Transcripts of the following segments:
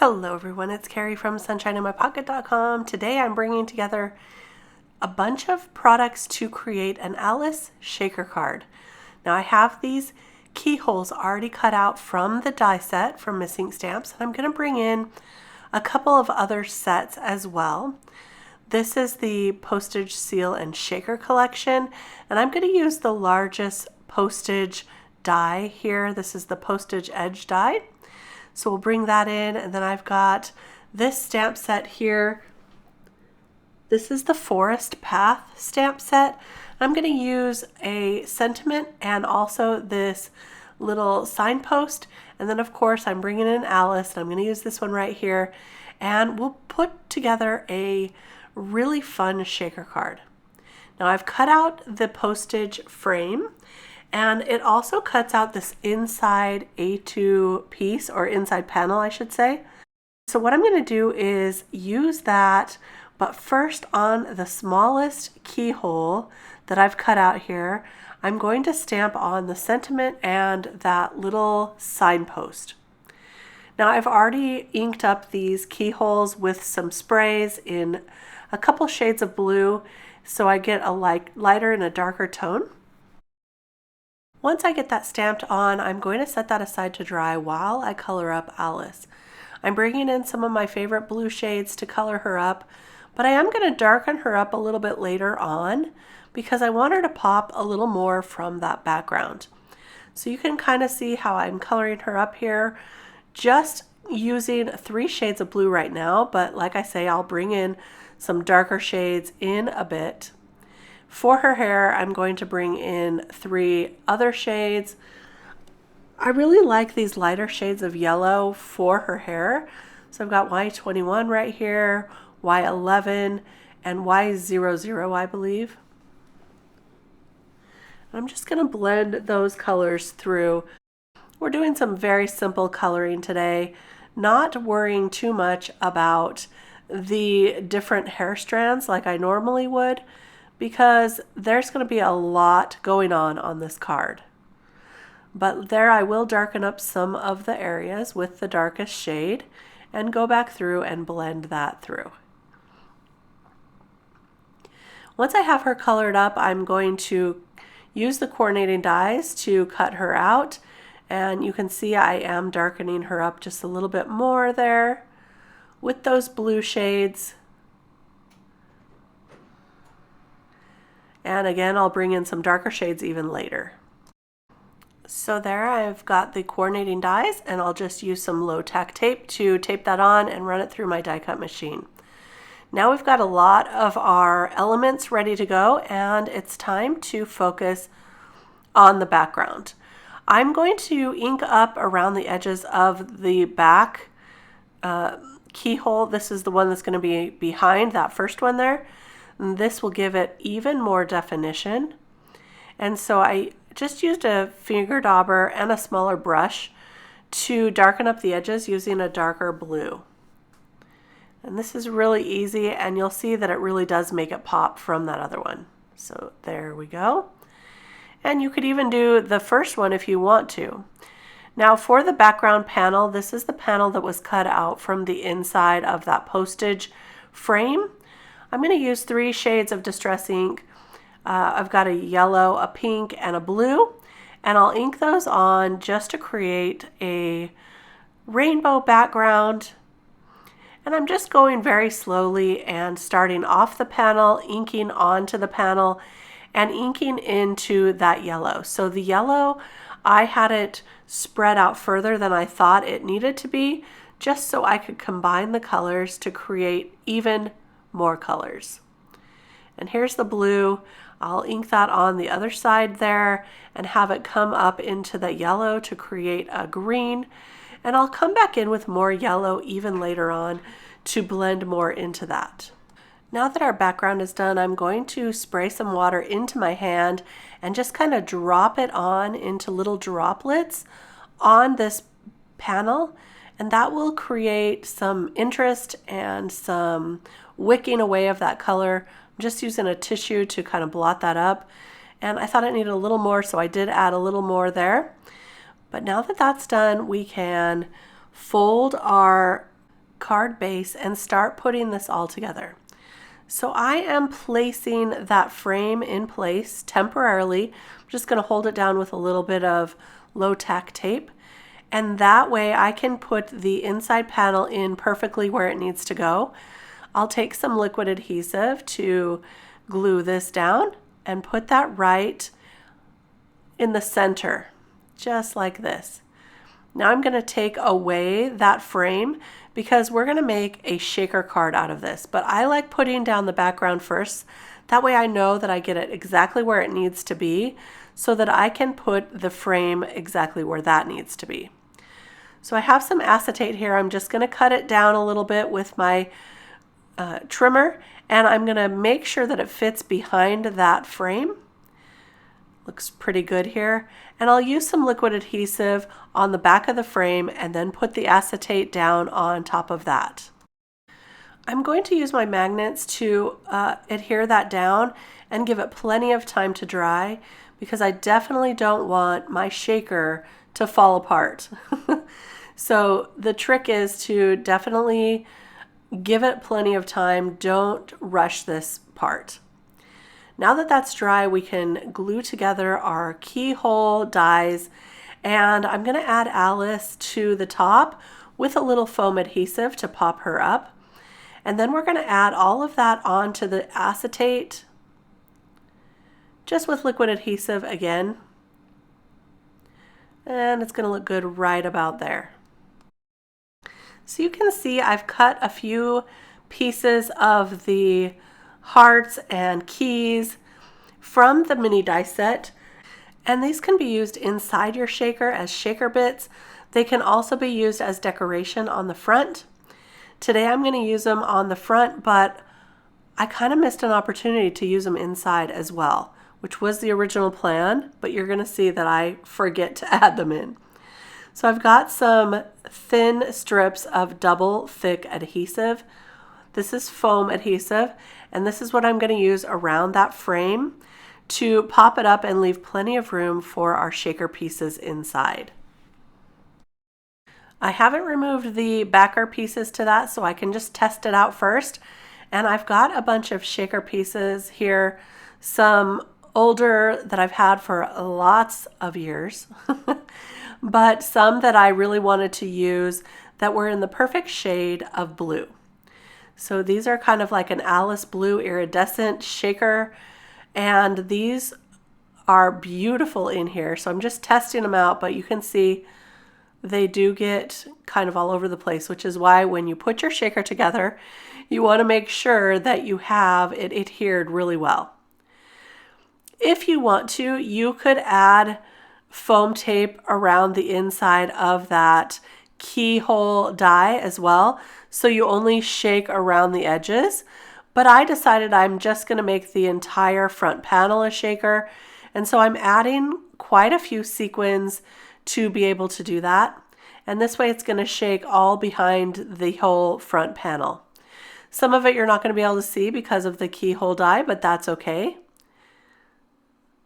Hello everyone, it's Kari from sunshineinmypocket.com. Today I'm bringing together a bunch of products to create an Alice shaker card. Now I have these keyholes already cut out from the die set from Missing Stamps, and I'm going to bring in a couple of other sets as well. This is the Postage Seal and Shaker collection, and I'm going to use the largest postage die here. This is the Postage Edge die. So we'll bring that in, and then I've got this stamp set here. This is the Forest Path stamp set. I'm going to use a sentiment and also this little signpost. And then of course I'm bringing in Alice, and I'm going to use this one right here. And we'll put together a really fun shaker card. Now I've cut out the postage frame, and it also cuts out this inside A2 piece, or inside panel I should say. So what I'm going to do is use that, but first on the smallest keyhole that I've cut out here, I'm going to stamp on the sentiment and that little signpost. Now I've already inked up these keyholes with some sprays in a couple shades of blue, so I get a lighter and a darker tone. Once I get that stamped on, I'm going to set that aside to dry while I color up Alice. I'm bringing in some of my favorite blue shades to color her up, but I am going to darken her up a little bit later on because I want her to pop a little more from that background. So you can kind of see how I'm coloring her up here, just using 3 shades of blue right now, but like I say, I'll bring in some darker shades in a bit. For her hair, I'm going to bring in 3 other shades. I really like these lighter shades of yellow for her hair. So I've got Y21 right here, Y11, and Y00, I believe. I'm just going to blend those colors through. We're doing some very simple coloring today, not worrying too much about the different hair strands like I normally would, because there's going to be a lot going on this card. But there I will darken up some of the areas with the darkest shade and go back through and blend that through. Once I have her colored up, I'm going to use the coordinating dies to cut her out, and you can see I am darkening her up just a little bit more there with those blue shades. And again, I'll bring in some darker shades even later. So there I've got the coordinating dies, and I'll just use some low tack tape to tape that on and run it through my die cut machine. Now we've got a lot of our elements ready to go, and it's time to focus on the background. I'm going to ink up around the edges of the back keyhole. This is the one that's going to be behind that first one there. And this will give it even more definition. And so I just used a finger dauber and a smaller brush to darken up the edges using a darker blue. And this is really easy, and you'll see that it really does make it pop from that other one. So there we go. And you could even do the first one if you want to. Now for the background panel, this is the panel that was cut out from the inside of that postage frame. I'm going to use 3 shades of distress ink. I've got a yellow, a pink, and a blue, and I'll ink those on just to create a rainbow background. And I'm just going very slowly and starting off the panel, inking onto the panel, and inking into that yellow. So the yellow, I had it spread out further than I thought it needed to be, just so I could combine the colors to create even more colors. And here's the blue. I'll ink that on the other side there and have it come up into the yellow to create a green. And I'll come back in with more yellow even later on to blend more into that. Now that our background is done, I'm going to spray some water into my hand and just kind of drop it on into little droplets on this panel, and that will create some interest and some wicking away of that color. I'm just using a tissue to kind of blot that up, and I thought it needed a little more, so I did add a little more there. But now that that's done, we can fold our card base and start putting this all together. So I am placing that frame in place temporarily. I'm just going to hold it down with a little bit of low tack tape, and that way I can put the inside panel in perfectly where it needs to go. I'll take some liquid adhesive to glue this down and put that right in the center, just like this. Now I'm going to take away that frame because we're going to make a shaker card out of this, but I like putting down the background first. That way I know that I get it exactly where it needs to be so that I can put the frame exactly where that needs to be. So I have some acetate here. I'm just going to cut it down a little bit with my trimmer, and I'm going to make sure that it fits behind that frame. Looks pretty good here. And I'll use some liquid adhesive on the back of the frame and then put the acetate down on top of that. I'm going to use my magnets to adhere that down and give it plenty of time to dry because I definitely don't want my shaker to fall apart. So the trick is to definitely give it plenty of time. Don't rush this part. Now that that's dry, we can glue together our keyhole dies, and I'm going to add Alice to the top with a little foam adhesive to pop her up. And then we're going to add all of that onto the acetate, just with liquid adhesive again. And it's going to look good right about there. So you can see I've cut a few pieces of the hearts and keys from the mini die set, and these can be used inside your shaker as shaker bits. They can also be used as decoration on the front. Today I'm going to use them on the front, but I kind of missed an opportunity to use them inside as well, which was the original plan, but you're going to see that I forget to add them in. So I've got some thin strips of double thick adhesive. This is foam adhesive, and this is what I'm going to use around that frame to pop it up and leave plenty of room for our shaker pieces inside. I haven't removed the backer pieces to that, so I can just test it out first. And I've got a bunch of shaker pieces here, some older that I've had for lots of years, but some that I really wanted to use that were in the perfect shade of blue. So these are kind of like an Alice blue iridescent shaker, and these are beautiful in here. So I'm just testing them out, but you can see they do get kind of all over the place, which is why when you put your shaker together, you want to make sure that you have it adhered really well. If you want to, you could add foam tape around the inside of that keyhole die as well, so you only shake around the edges. But I decided I'm just going to make the entire front panel a shaker, and so I'm adding quite a few sequins to be able to do that. And this way it's going to shake all behind the whole front panel. Some of it you're not going to be able to see because of the keyhole die, but that's okay.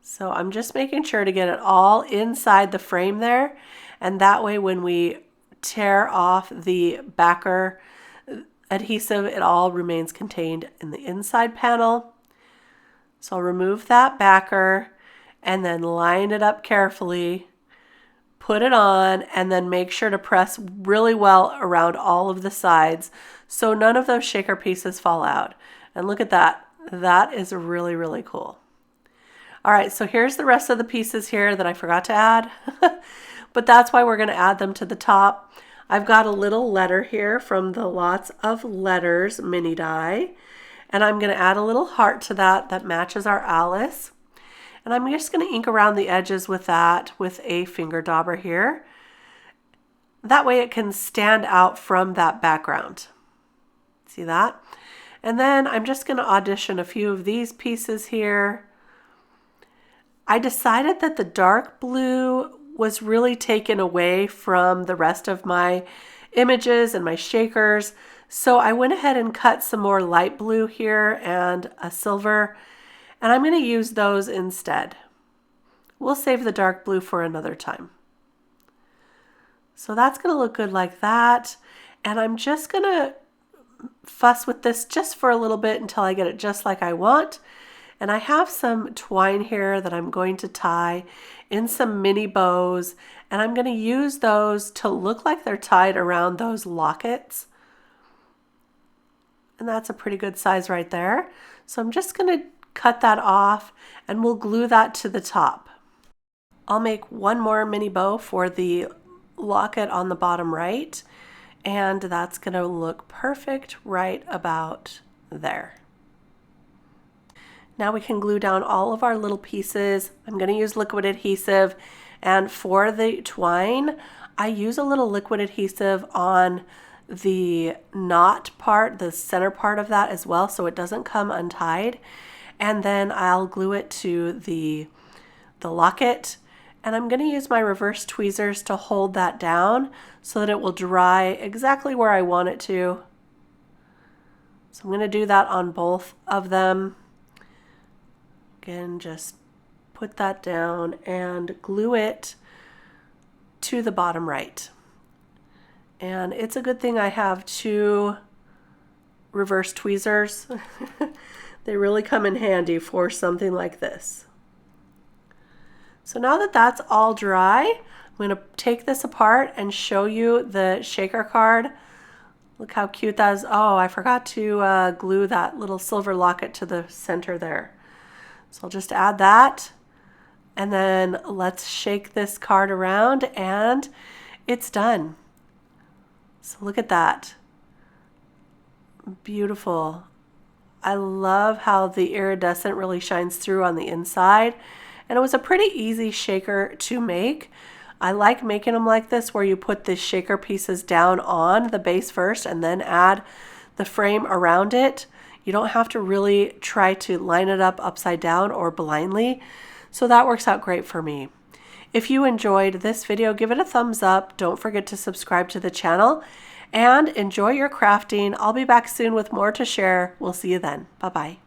So I'm just making sure to get it all inside the frame there, and that way when we tear off the backer adhesive, it all remains contained in the inside panel. So I'll remove that backer and then line it up carefully, put it on, and then make sure to press really well around all of the sides so none of those shaker pieces fall out. And look at that. That is really, really cool. All right, so here's the rest of the pieces here that I forgot to add, but that's why we're going to add them to the top. I've got a little letter here from the Lots of Letters mini die, and I'm going to add a little heart to that matches our Alice. And I'm just going to ink around the edges with that with a finger dauber here. That way it can stand out from that background. See that? And then I'm just going to audition a few of these pieces here. I decided that the dark blue was really taken away from the rest of my images and my shakers. So I went ahead and cut some more light blue here and a silver, and I'm going to use those instead. We'll save the dark blue for another time. So that's going to look good like that. And I'm just gonna fuss with this just for a little bit until I get it just like I want. And I have some twine here that I'm going to tie in some mini bows, and I'm going to use those to look like they're tied around those lockets. And that's a pretty good size right there. So I'm just going to cut that off and we'll glue that to the top. I'll make one more mini bow for the locket on the bottom right, and that's going to look perfect right about there. Now we can glue down all of our little pieces. I'm going to use liquid adhesive, and for the twine, I use a little liquid adhesive on the knot part, the center part of that as well, so it doesn't come untied. And then I'll glue it to the locket, and I'm going to use my reverse tweezers to hold that down so that it will dry exactly where I want it to. So I'm going to do that on both of them. Again, just put that down and glue it to the bottom right. And it's a good thing I have two reverse tweezers. They really come in handy for something like this. So now that that's all dry, I'm going to take this apart and show you the shaker card. Look how cute that is. Oh, I forgot to glue that little silver locket to the center there. So I'll just add that, and then let's shake this card around, and it's done. So look at that. Beautiful. I love how the iridescent really shines through on the inside, and it was a pretty easy shaker to make. I like making them like this, where you put the shaker pieces down on the base first and then add the frame around it. You don't have to really try to line it up upside down or blindly. So that works out great for me. If you enjoyed this video, give it a thumbs up. Don't forget to subscribe to the channel and enjoy your crafting. I'll be back soon with more to share. We'll see you then. Bye-bye.